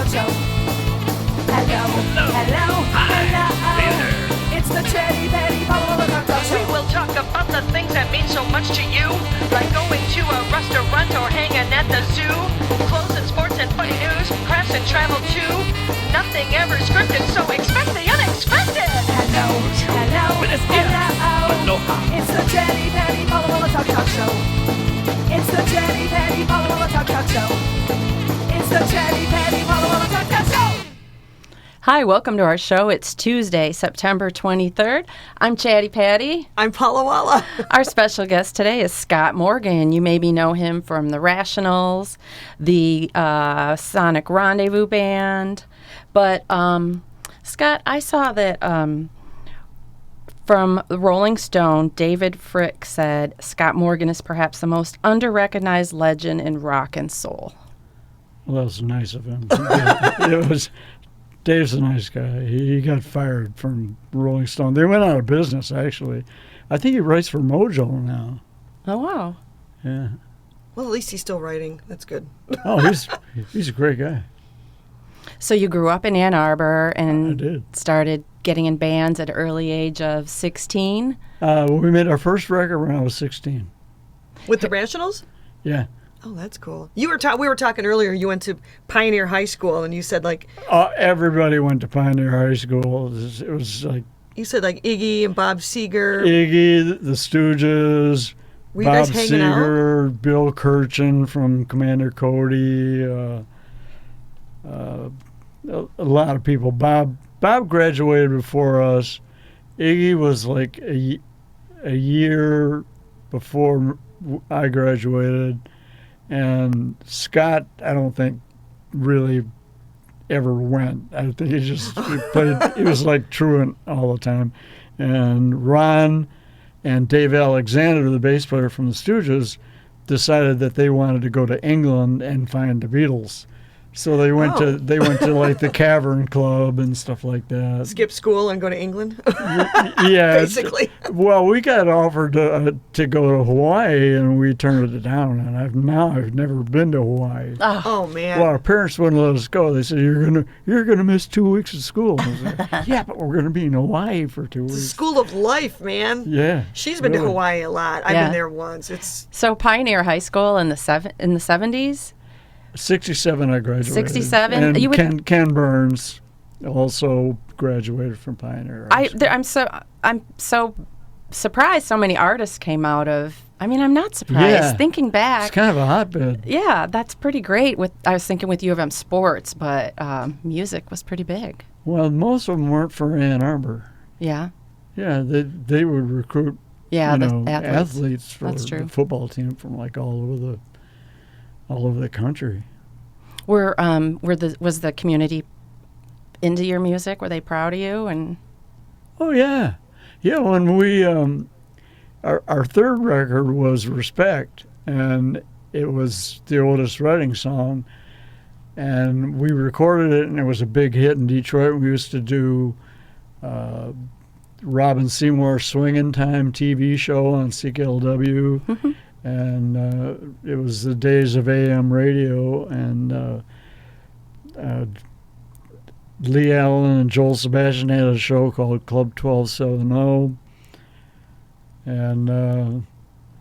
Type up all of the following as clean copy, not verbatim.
Talk Show. Hello. It's the Chatty Patty Palo Talk Show. We will talk about the things that mean so much to you, like going to a restaurant or hanging at the zoo, clothes and sports and funny news, crafts and travel too. Nothing ever scripted, so expect the unexpected. Hello. It's the Chatty Patty Palo Talk Show. It's the Chatty Patty Palo Talk Show. It's the Chatty Patty Palo Talk Show. Hi, welcome to our show. It's Tuesday, September 23rd. I'm Chatty Patty. I'm Paula Walla. Our special guest today is Scott Morgan. You maybe know him from the Rationals, the Sonic Rendezvous Band. But, Scott, I saw that from Rolling Stone, David Frick said Scott Morgan is perhaps the most under-recognized legend in rock and soul. Well, that was nice of him. Dave's a nice guy. He got fired from Rolling Stone. They went out of business, actually. I think he writes for Mojo now. Oh, wow. Yeah. Well, at least he's still writing. That's good. Oh, he's a great guy. So you grew up in Ann Arbor I and did. started getting in bands at an early age of 16? We made our first record when I was 16. With the Rationals? Yeah. Oh, that's cool. We were talking earlier. You went to Pioneer High School, and you said like Everybody went to Pioneer High School. It was like Iggy and Bob Seger. Iggy, the Stooges, Were you Bob guys hanging out? Seger, Bill Kirchen from Commander Cody. A lot of people. Bob graduated before us. Iggy was like a year before I graduated. And Scott, I don't think really ever went. I think he just played. He was like truant all the time. And Ron and Dave Alexander, the bass player from the Stooges, decided that they wanted to go to England and find the Beatles. So they went to like the Cavern Club and stuff like that. Skip school and go to England. Yeah, Basically. Well, we got offered to go to Hawaii, and we turned it down. And I've never been to Hawaii. Oh man. Well, our parents wouldn't let us go. They said you're gonna miss 2 weeks of school. I was like, yeah, but we're gonna be in Hawaii for 2 It's a weeks. school of life, man. Yeah, She's been to really. Hawaii a lot. I've Yeah. been there once. It's So Pioneer High School in the 70s? 67, I graduated. 67? And You would- Ken Burns also graduated from Pioneer. I'm so surprised so many artists came out of. I mean, I'm not surprised. Yeah. Thinking It's back, kind of a hotbed. yeah, that's pretty great. I was thinking with U of M sports, but music was pretty big. Well, most of them weren't for Ann Arbor. Yeah, Yeah, they would recruit yeah, the athletes for That's true. the football team from like all over the country. Was the community into your music? Were they proud of you? And Oh yeah, when we our third record was Respect, and it was the Otis Redding song, and we recorded it, and it was a big hit in Detroit. We used to do Robin Seymour's Swingin' Time TV show on CKLW. And it was the days of AM radio, and Lee Allen and Joel Sebastian had a show called Club 1270. And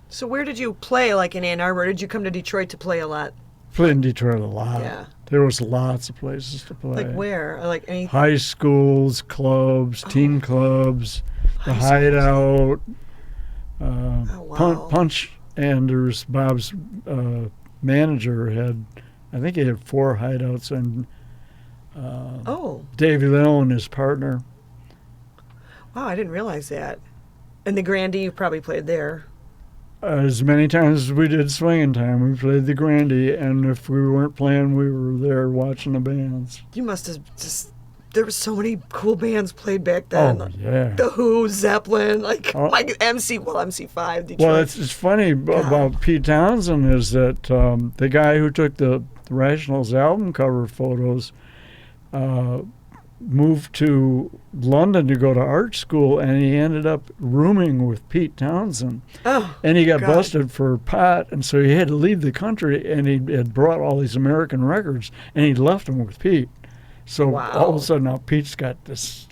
so where did you play? Like in Ann Arbor? Or did you come to Detroit to play a lot? played in Detroit a lot. Yeah. There was lots of places to play. Like where? Like any? High schools, clubs, teen clubs, the High schools. Hideout. Wow. Punch Anders, Bob's manager, I think he had 4 hideouts, and Davey Little, his partner. Wow, I didn't realize that. And the Grandee, you probably played there. As many times as we did Swingin' Time, we played the Grandee, and if we weren't playing, we were there watching the bands. You must have just... There were so many cool bands played back then. Oh, yeah. The Who, Zeppelin, like Oh. MC5, Detroit. Well, it's funny about Pete Townsend is that the guy who took the Rationals album cover photos moved to London to go to art school, and he ended up rooming with Pete Townsend. Oh, And he got God. busted for pot, and so he had to leave the country, and he had brought all these American records, and he left them with Pete. So Wow. all of a sudden now Pete's got this,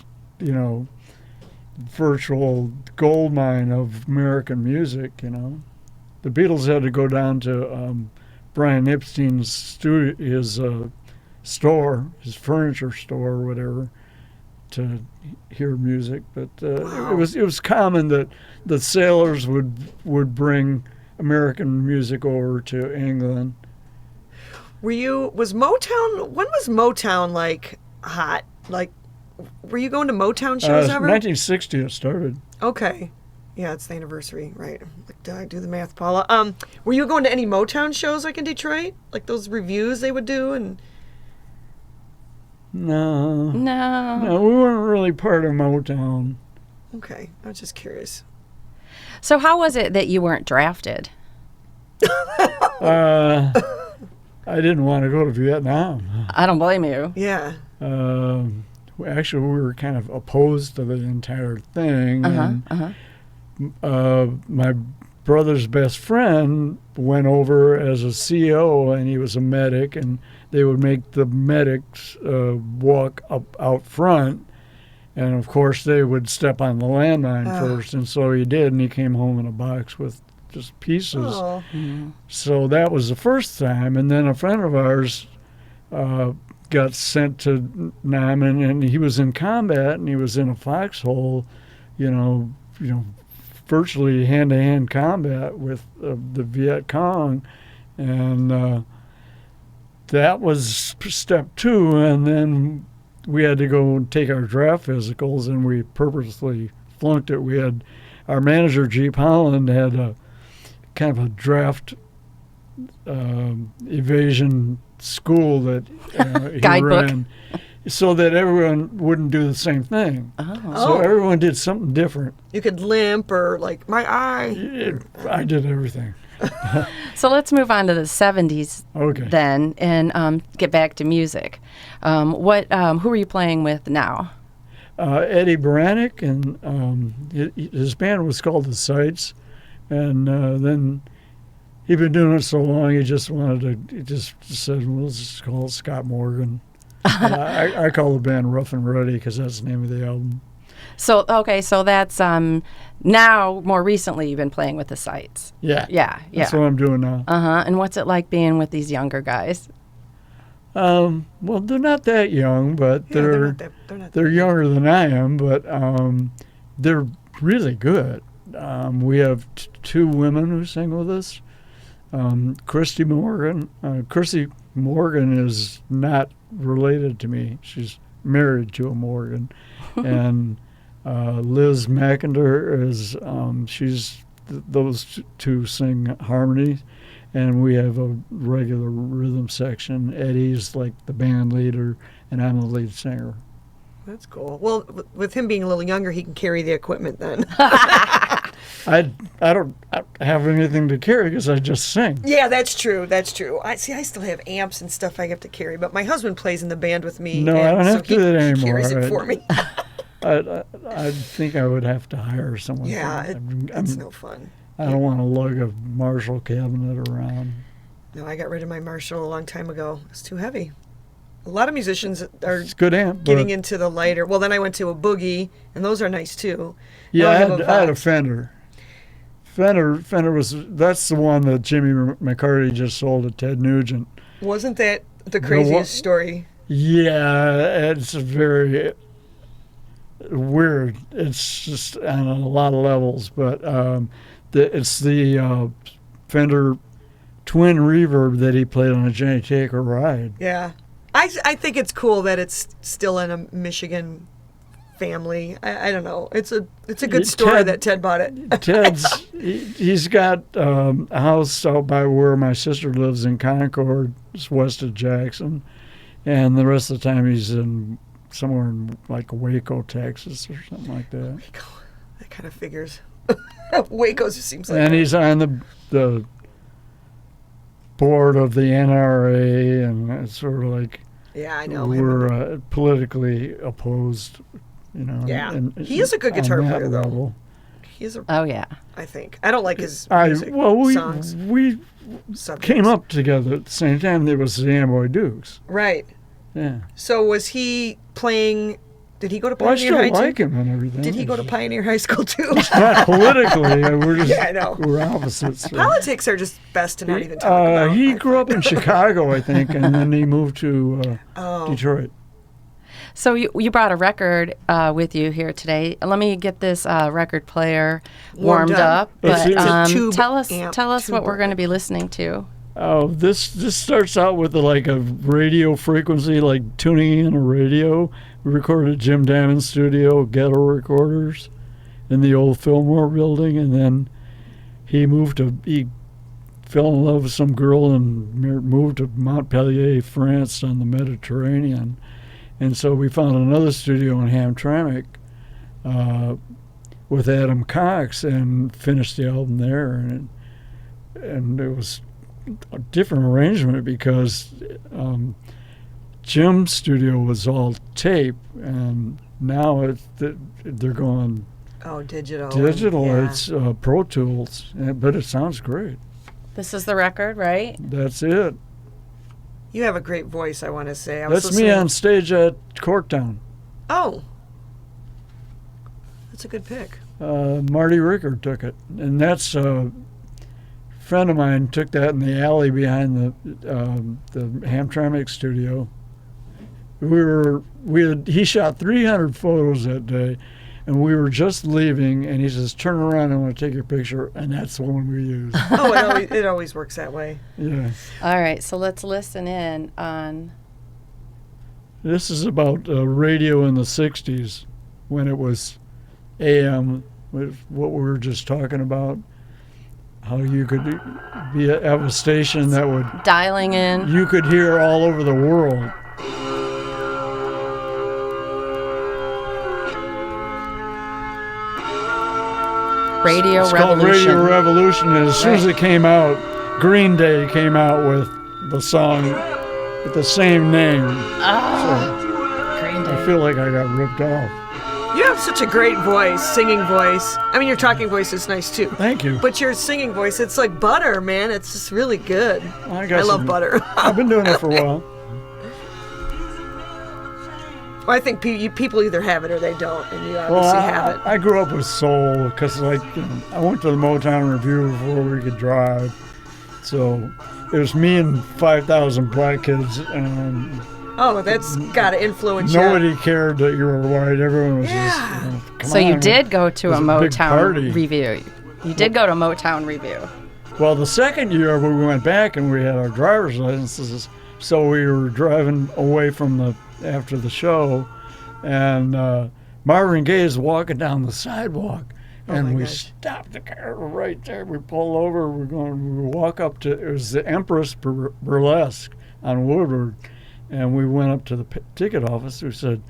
virtual gold mine of American music, The Beatles had to go down to Brian Epstein's studio, his store, his furniture store or whatever, to hear music. But Wow. it was common that the sailors would bring American music over to England. Was Motown, when was Motown like hot? Like, were you going to Motown shows ever? 1960 it started. Okay. Yeah, it's the anniversary, right? Like, did I do the math, Paula? Were you going to any Motown shows like in Detroit? Like those reviews they would do? And No, No. we weren't really part of Motown. okay, I was just curious. So how was it that you weren't drafted? I didn't want to go to Vietnam. I don't blame you. Yeah. Actually, we were kind of opposed to the entire thing. And, my brother's best friend went over as a CO, and he was a medic, and they would make the medics walk up out front. And, of course, they would step on the landmine first, and so he did, and he came home in a box with just pieces. Oh. So that was the first time, and then a friend of ours got sent to Nam, and he was in combat, and he was in a foxhole, virtually hand-to-hand combat with the Viet Cong, and that was step 2, and then we had to go and take our draft physicals, and we purposely flunked it. We had our manager, Jeep Holland, had a kind of a draft evasion school that he Guidebook. ran, so that everyone wouldn't do the same thing. So everyone did something different. You could limp or like my eye. I did everything. So let's move on to the 70s Okay. then and get back to music. Who are you playing with now? Eddie Baranek, and his band was called The Sights, and then he'd been doing it so long he just said, well, let's just call it Scott Morgan. I call the band Rough and Ready because that's the name of the album. So that's now more recently you've been playing with the Sights. Yeah. Yeah. That's what I'm doing now. And what's it like being with these younger guys? Well, they're not that young, but Yeah, they're not they're younger than I am, but they're really good. We have 2 women who sing with us. Christy Morgan. Christy Morgan is not related to me. She's married to a Morgan. And Liz McIntyre is, those 2 sing harmonies. And we have a regular rhythm section. Eddie's like the band leader, and I'm the lead singer. That's cool. Well, with him being a little younger, he can carry the equipment then. I don't have anything to carry because I just sing. Yeah, that's true. That's true. I still have amps and stuff I have to carry, but my husband plays in the band with me. No, and I don't so have to do that he anymore. carries it for me. I think I would have to hire someone. Yeah, for it's no fun. I don't want to lug a Marshall cabinet around. No, I got rid of my Marshall a long time ago. It's too heavy. A lot of musicians are It's a good amp. getting but into the lighter. Well, then I went to a Boogie, and those are nice too. yeah, Now I have had a Vox. Fender. Fender that's the one that Jimmy McCarty just sold to Ted Nugent. Wasn't that the craziest story? Yeah, it's very weird. It's just on a lot of levels, but it's the Fender twin reverb that he played on a Jenny Take a Ride. Yeah. I think it's cool that it's still in a Michigan family. I don't know. It's a good story that Ted bought it. He's got a house out by where my sister lives in Concord, it's west of Jackson, and the rest of the time he's in somewhere in like Waco, Texas, or something like that. That kind of figures. Waco seems like. And that. he's on the board of the NRA, and it's sort of like Yeah, I know who him. were politically opposed. You know. Yeah. and He is a good on guitar that player, though. level. He's a, Oh yeah. I think. I don't like his I music well we songs. we subjects. came up together at the same time. There was the Amboy Dukes. Right. Yeah. So was he playing? Did he go to Well, I Pioneer still High like too? him and everything. Did he go to It's Pioneer High School too? not politically. We're just Yeah, I know. we're opposites. So. Politics are just best to not even talk about. He I grew up in Chicago, I think, and then he moved to Oh. Detroit. So you brought a record with you here today. Let me get this record player warmed up. Let's see. But It's a tube tell us amp, what tube we're going to be listening to. Oh, this starts out with like a radio frequency, like tuning in a radio. We recorded at Jim Diamond's studio, Ghetto Recorders, in the old Fillmore building, and then he fell in love with some girl and moved to Montpellier, France, on the Mediterranean. And so we found another studio in Hamtramck with Adam Cox and finished the album there. And it was a different arrangement because Jim's studio was all tape, and now they're going Oh, digital. digital. Yeah. It's Pro Tools, but it sounds great. This is the record, right? That's it. You have a great voice, I want to say. I was That's me listening- on stage at Corktown. Oh. That's a good pick. Marty Rickard took it, and that's a friend of mine took that in the alley behind the Hamtramck studio. He shot 300 photos that day, and we were just leaving, and he says, "Turn around, I want to take your picture," and that's the one we used. Oh, it always works that way. Yeah, All right, so let's listen in on. this is about radio in the '60s when it was AM, with what we were just talking about. How you could have a station that would Dialing in. you could hear all over the world. Radio It's called Revolution. Radio Revolution, and as soon as it came out, Green Day came out with the song with the same name. Green I Day. feel like I got ripped off. You have such a great voice, singing voice. I mean, your talking voice is nice too. Thank you. But your singing voice, it's like butter, man. It's just really good. I I love butter. I've been doing it for a while. Well, I think people either have it or they don't, and you obviously have it. I grew up with soul because, I went to the Motown Review before we could drive. So it was me and 5,000 black kids, and Oh, that's got to influence you. nobody cared that you were white. Everyone was Yeah. just, come So you on. did go to a It was a big party. Motown review. You did go to Motown review. Well, the second year we went back and we had our driver's licenses, so we were driving away from after the show, and Marvin Gaye is walking down the sidewalk, and my we gosh. stopped the car right there. We pull over. We walk up to it was the Empress Burlesque on Woodward, and we went up to the ticket office. We said,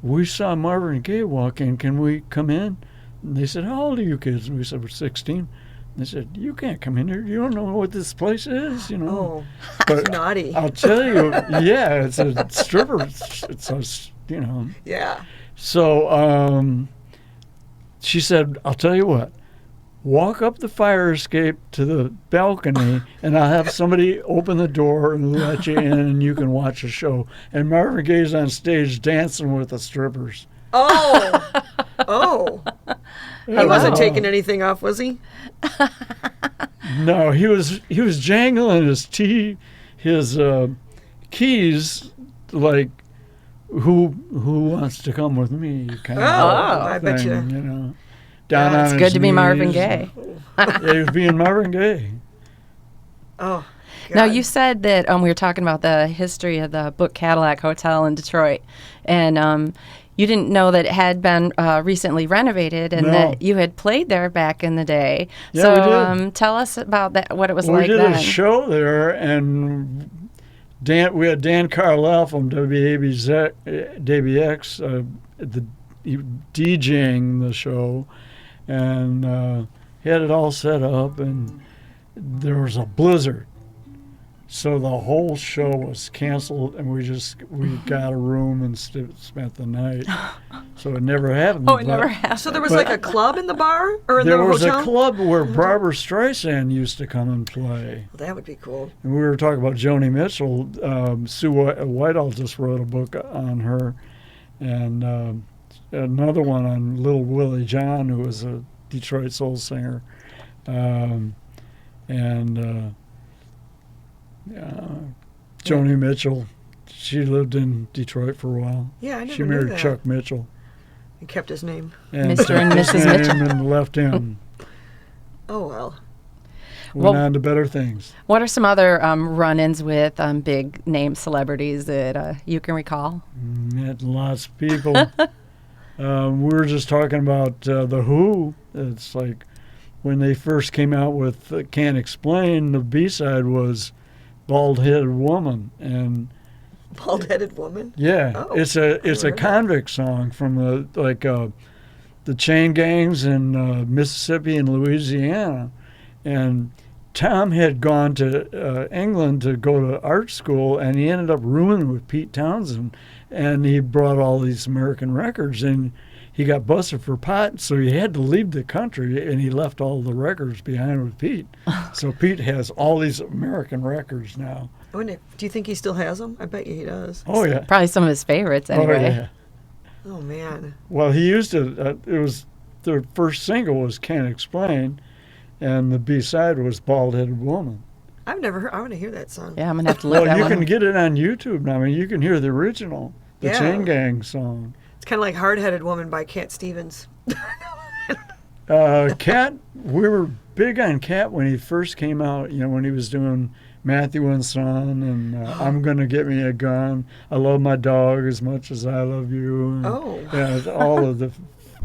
"We saw Marvin Gaye walk in. Can we come in?" And they said, "How old are you kids?" And we said, "We're 16." They said, "You can't come in here. You don't know what this place is, you know." Oh, But naughty. I'll tell you, yeah, it's a stripper. It's a, you know. Yeah. So she said, "I'll tell you what. Walk up the fire escape to the balcony, and I'll have somebody open the door and let you in, and you can watch a show." And Marvin Gaye's on stage dancing with the strippers. Oh. Oh. He wasn't Oh. taking anything off, was he? No, he was jangling his keys like who wants to come with me kind Oh, of I bet thing, you. you know. Down Yeah, on It's his good to be Marvin knees. Gaye. Yeah, he was being Marvin Gaye. Oh. Now, God. you said that we were talking about the history of the Book Cadillac Hotel in Detroit, and you didn't know that it had been recently renovated and No. that you had played there back in the day. Yeah, so we did. Tell us about that. What it was We like did then. a show there, and we had Dan Carlisle from WABX DJing the show, and he had it all set up, and there was a blizzard. So the whole show was canceled, and we got a room and spent the night. So it never happened. Oh, it never happened. So there was like a club in the bar or in There the was hotel? a club where Barbara Streisand used to come and play. Well, that would be cool. And we were talking about Joni Mitchell. Sue Whitehall just wrote a book on her, and another one on Little Willie John, who was a Detroit soul singer. Joni Mitchell, she lived in Detroit for a while. Yeah, I never She knew married that. Chuck Mitchell. He kept his name. And Mr. and took his Mrs. name Mitchell. and left him. Oh, well. Went Well- on to better things. What are some other run-ins with big name celebrities that you can recall? Met lots of people. We were just talking about The Who. It's like when they first came out with Can't Explain, the B-side was Bald-Headed Woman. And Bald-headed woman? yeah, Oh, it's never a heard that. convict song from the chain gangs in Mississippi and Louisiana. And Tom had gone to England to go to art school, and he ended up rooming with Pete Townsend, and he brought all these American records, and he got busted for pot, so he had to leave the country, and he left all the records behind with Pete. So Pete has all these American records now. I wonder, do you think he still has them? I bet you he does. Oh, yeah. Probably some of his favorites, Oh, anyway. yeah. Oh, man. Well, he used to, it was, the first single was Can't Explain, and the B-side was Bald-Headed Woman. I've never heard. I want to hear that song. Yeah, I'm gonna have to look Well, that you one. can get it on YouTube now. I mean, you can hear the original, the Yeah. Chain Gang song. It's kind of like Hard-Headed Woman by Cat Stevens. Cat, we were big on Cat when he first came out, when he was doing Matthew and Son and I'm Gonna Get Me a Gun. I Love My Dog as Much as I Love You. And, Oh. Yeah, all of the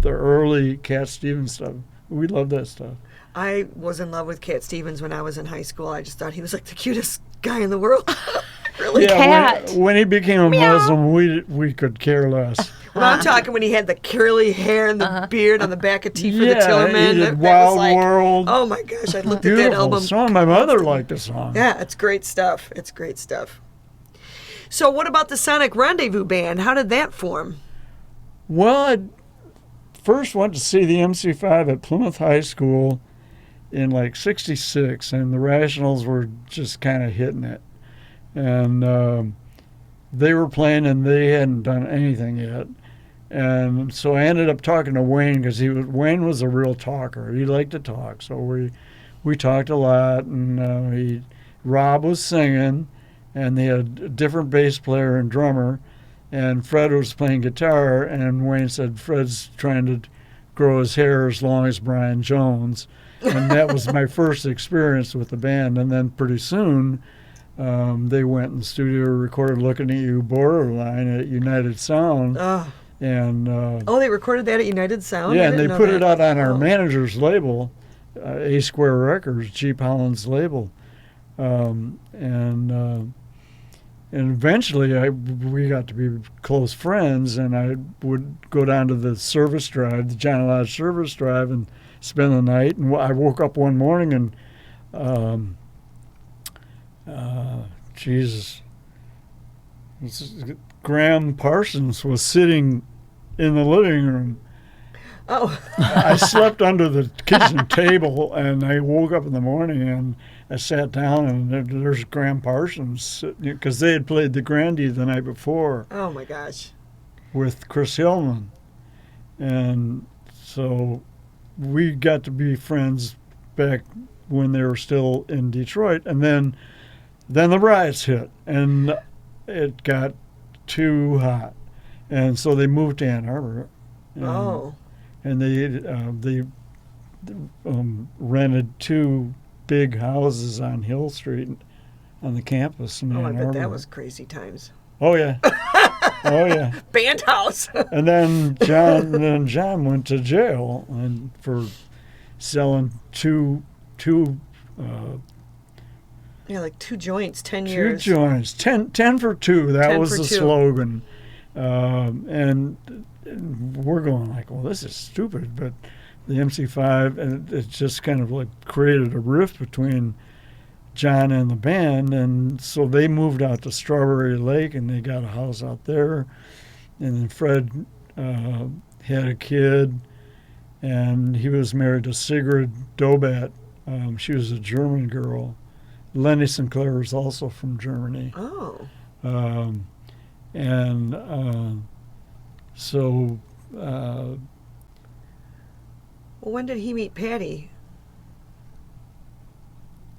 early Cat Stevens stuff. We love that stuff. I was in love with Cat Stevens when I was in high school. I just thought he was like the cutest guy in the world. Really? Yeah, Cat. when he became a Muslim, we could care less. Well, I'm talking when he had the curly hair and the beard on the back of Tea for the Yeah, Tillerman. he did That was Wild like, World. oh my gosh, I looked at that Beautiful album. song. My mother liked the song. Yeah, it's great stuff. It's great stuff. So what about the Sonic Rendezvous Band? How did that form? Well, I first went to see the MC5 at Plymouth High School in like '66, and the Rationals were just kind of hitting it. And they were playing, and they hadn't done anything yet. And so I ended up talking to Wayne because Wayne was a real talker. He liked to talk, so we talked a lot. And Rob was singing, and they had a different bass player and drummer, and Fred was playing guitar. And Wayne said Fred's trying to grow his hair as long as Brian Jones, and that was my first experience with the band. And then pretty soon. They went in the studio, recorded "Looking at You" Borderline at United Sound, Oh, and they recorded that at United Sound? I yeah, and didn't they know put that. it out on our Oh. manager's label, A Square Records, Jeep Holland's label, and eventually we got to be close friends, and I would go down to the service drive, the John Lodge service drive, and spend the night. And I woke up one morning and. Jesus. Graham Parsons was sitting in the living room. Oh, I slept under the kitchen table, and I woke up in the morning, and I sat down, and there's Graham Parsons, because they had played the Grandee the night before oh my gosh. with Chris Hillman. And so we got to be friends back when they were still in Detroit. And then the riots hit, and it got too hot, and so they moved to Ann Arbor. And they rented 2 big houses on Hill Street on the campus in Oh, I Ann bet Arbor. that was crazy times. Oh yeah, oh yeah. Band house. And then John went to jail and for selling two Yeah, like 2 joints, 10 Two years. joints, 10 for 2. That 10 was for the 2. slogan. And we're going like, well, this is stupid. But the MC5, and it just kind of like created a rift between John and the band, and so they moved out to Strawberry Lake, and they got a house out there. And then Fred had a kid, and he was married to Sigrid Dobat. She was a German girl. Lenny Sinclair was also from Germany. Oh. So. Well, when did he meet Patty?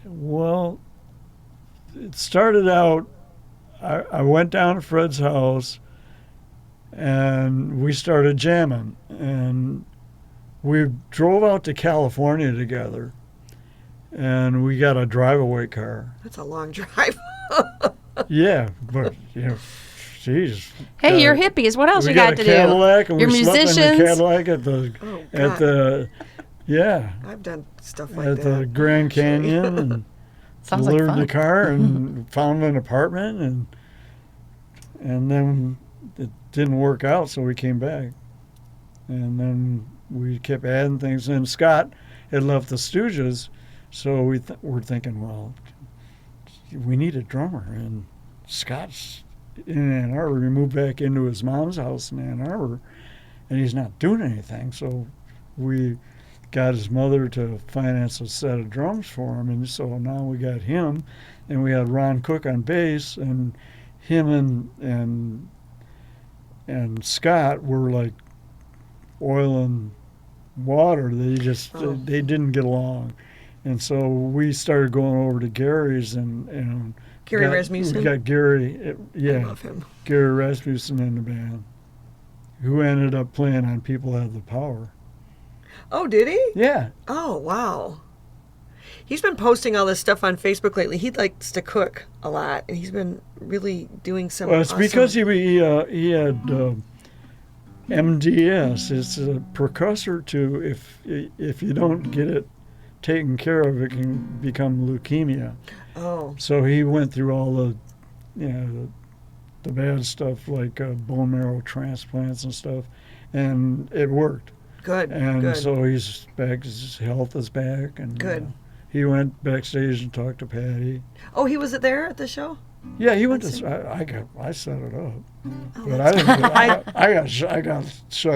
Well, it started out, I went down to Fred's house, and we started jamming. And we drove out to California together, and we got a drive-away car. That's a long drive. Yeah, but, geez. Hey, you're hippies. What else we you got to Cadillac, do? And You're we musicians. slept in the Cadillac at the, Oh, at God. the, yeah, I've done stuff like at that. the Grand Canyon, and Sounds like lured fun. the car and found an apartment, and then it didn't work out, so we came back, and then we kept adding things. And Scott had left the Stooges, so we're thinking, well, we need a drummer, and Scott's in Ann Arbor. We moved back into his mom's house in Ann Arbor, and he's not doing anything, so we got his mother to finance a set of drums for him, and so now we got him, and we had Ron Cook on bass, and him and Scott were like oil and water. They just they didn't get along, and so we started going over to Gary's, and Gary Rasmussen? We got Gary, I love him. Gary Rasmussen in the band, who ended up playing on People Have the Power. Oh, did he? Yeah. Oh, wow. He's been posting all this stuff on Facebook lately. He likes to cook a lot, and he's been really doing some. Well, it's awesome... because he had MDS. It's a precursor to if you don't get it taken care of, it can become leukemia. Oh. So he went through all the bad stuff like bone marrow transplants and stuff, and it worked. Good. And good. so he's back. His health is back, and Good. He went backstage and talked to Patty. Oh, he was there at the show? Yeah, he went That's to. I set it up, Oh, but I didn't. I got shut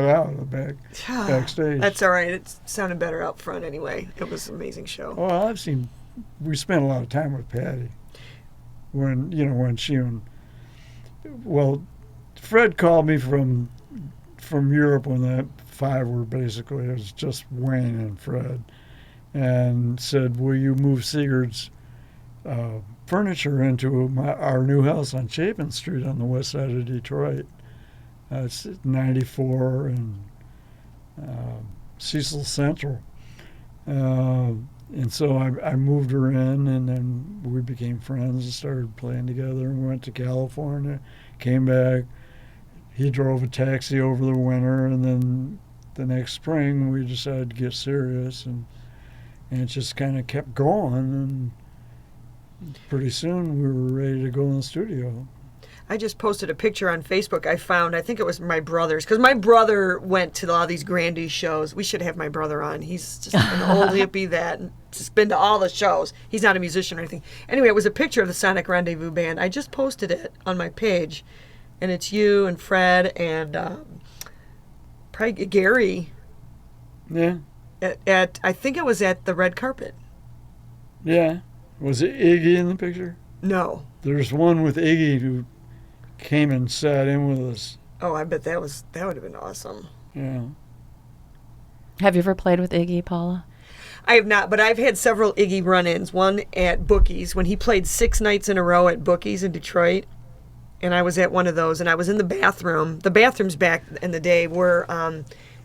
out of the backstage. That's all right. It sounded better out front anyway. It was an amazing show. Well, we spent a lot of time with Patty. When she and Fred called me from Europe when that five were basically, it was just Wayne and Fred, and said, will you move Sigurd's furniture into our new house on Chapin Street on the west side of Detroit. It's 94 and Cecil Central. And so I moved her in, and then we became friends and started playing together, and we went to California, came back. He drove a taxi over the winter, and then the next spring we decided to get serious, and it just kind of kept going, and pretty soon we were ready to go in the studio. I just posted a picture on Facebook I found. I think it was my brother's, because my brother went to a lot of these Grandy shows. We should have my brother on. He's just an old hippie that just been to all the shows. He's not a musician or anything. Anyway, it was a picture of the Sonic Rendezvous Band. I just posted it on my page, and it's you and Fred and probably Gary. Yeah. At I think it was at the red carpet. Yeah. Was it Iggy in the picture? No. There's one with Iggy who came and sat in with us. Oh, I bet that would have been awesome. Yeah. Have you ever played with Iggy, Paula? I have not, but I've had several Iggy run-ins. One at Bookies, when he played 6 nights in a row at Bookies in Detroit. And I was at one of those, and I was in the bathroom. The bathrooms back in the day were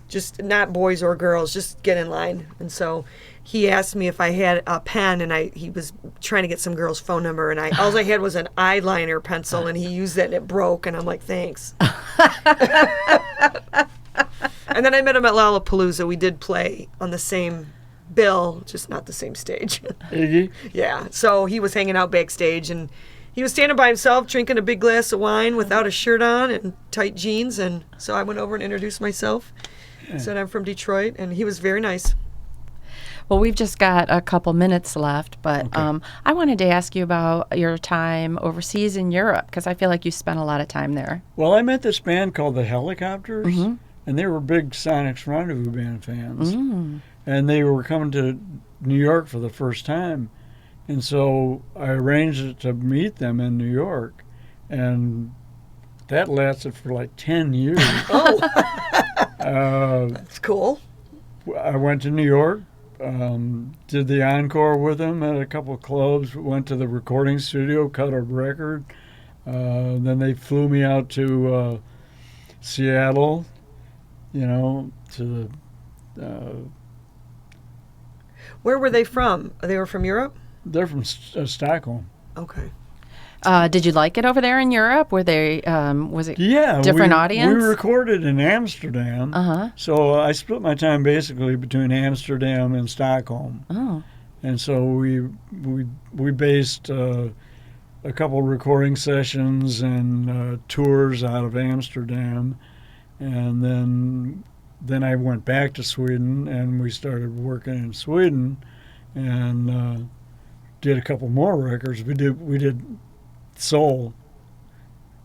just not boys or girls, just get in line. And so he asked me if I had a pen, and he was trying to get some girl's phone number, and all I had was an eyeliner pencil, and he used that, and it broke, and I'm like, thanks. And then I met him at Lollapalooza. We did play on the same bill, just not the same stage. Iggy? Yeah, so he was hanging out backstage, and he was standing by himself drinking a big glass of wine without a shirt on and tight jeans, and so I went over and introduced myself. Said I'm from Detroit, and he was very nice. Well, we've just got a couple minutes left, but Okay. I wanted to ask you about your time overseas in Europe because I feel like you spent a lot of time there. Well, I met this band called the Helicopters, Mm-hmm. and they were big Sonic's Rendezvous Band fans. And they were coming to New York for the first time. And so I arranged it to meet them in New York. And that lasted for like 10 years. Oh, uh, that's cool. I went to New York, did the encore with them at a couple of clubs, went to the recording studio, cut a record. Then they flew me out to Seattle, to the... Where were they from? They were from Europe? they're from Stockholm. Okay. Did you like it over there in Europe? Were they, was it Yeah, different we audience? recorded in Amsterdam. Uh-huh. So I split my time basically between Amsterdam and Stockholm. Oh. And so we based a couple recording sessions and tours out of Amsterdam, and then I went back to Sweden and we started working in Sweden, and did a couple more records. We did soul,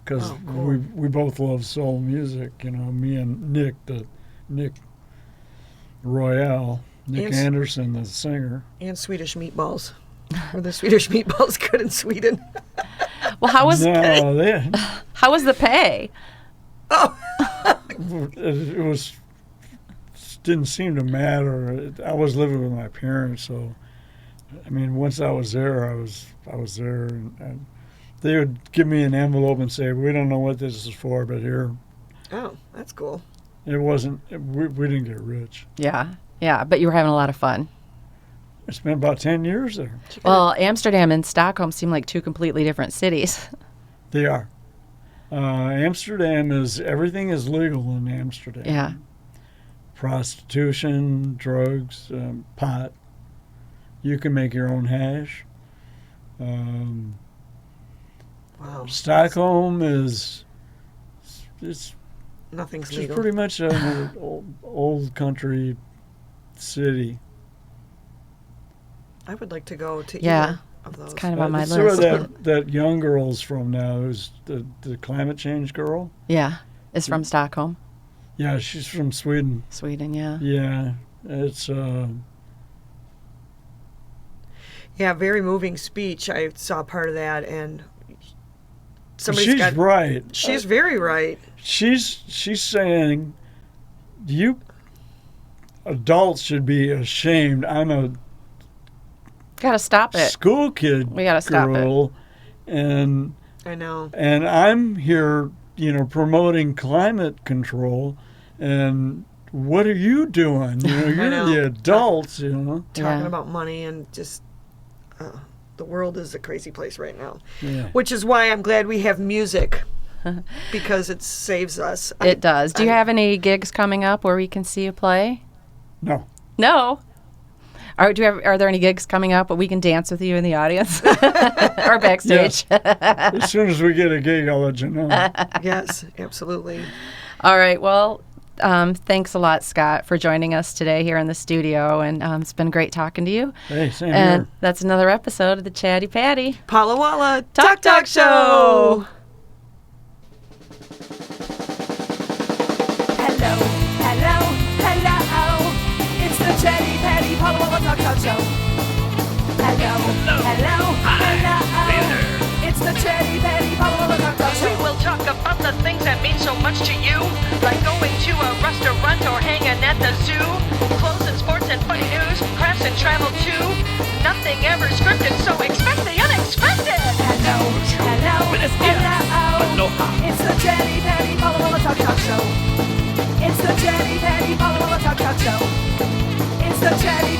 because cool. we both love soul music. Me and Nick Royale. Nick Yes. Anderson, the singer. And Swedish meatballs. Were the Swedish meatballs good in Sweden? Well, how was No, how was the pay? it was didn't seem to matter. I was living with my parents, so I mean, once I was there, I was there, and they would give me an envelope and say, "We don't know what this is for, but here." Oh, that's cool. It wasn't. We didn't get rich. Yeah, but you were having a lot of fun. I spent about 10 years there. Well, Amsterdam and Stockholm seem like two completely different cities. They are. Amsterdam everything is legal in Amsterdam. Yeah. Prostitution, drugs, pot. You can make your own hash. Wow. Stockholm it's Nothing's just legal. pretty much an old country city. I would like to go to Yeah. either of those. It's kind of on my That's where list. that young girl's from now, who's the climate change girl. Yeah, it's from Stockholm, Yeah, she's from Sweden. Sweden. Yeah. Yeah, it's Yeah, very moving speech. I saw part of that, and she's right. She's very right. She's saying you adults should be ashamed. I'm a Gotta stop it. school kid We gotta stop it. girl, and I know. I'm here, promoting climate control, and what are you doing? You're know. the adults, Talking Yeah. about money and just the world is a crazy place right now. Yeah. Which is why I'm glad we have music, because it saves us. It does. Do you have any gigs coming up where we can see you play? No. No. Are there any gigs coming up where we can dance with you in the audience or backstage? As soon as we get a gig, I'll let you know. Yes, absolutely. All right. Well, thanks a lot, Scott, for joining us today here in the studio, and it's been great talking to you. Hey, same And here. that's another episode of the Chatty Patty Pala Walla Talk Show. Hello, hello, hello. It's the Chatty Patty Pala Walla Talk Show. Hello, hello, hello. It's the Chatty Patty Pala Walla Talk We Show. will talk about the things that mean so much to you, like going to a restaurant or hanging at the zoo, clothes and sports and funny news, crafts and travel too. Nothing ever scripted, so expect the unexpected. Hello, hello, hello. It's the Chatty Patty Pala Walla Talk Show. It's the Chatty Patty Pala Walla Talk Show. It's the Chatty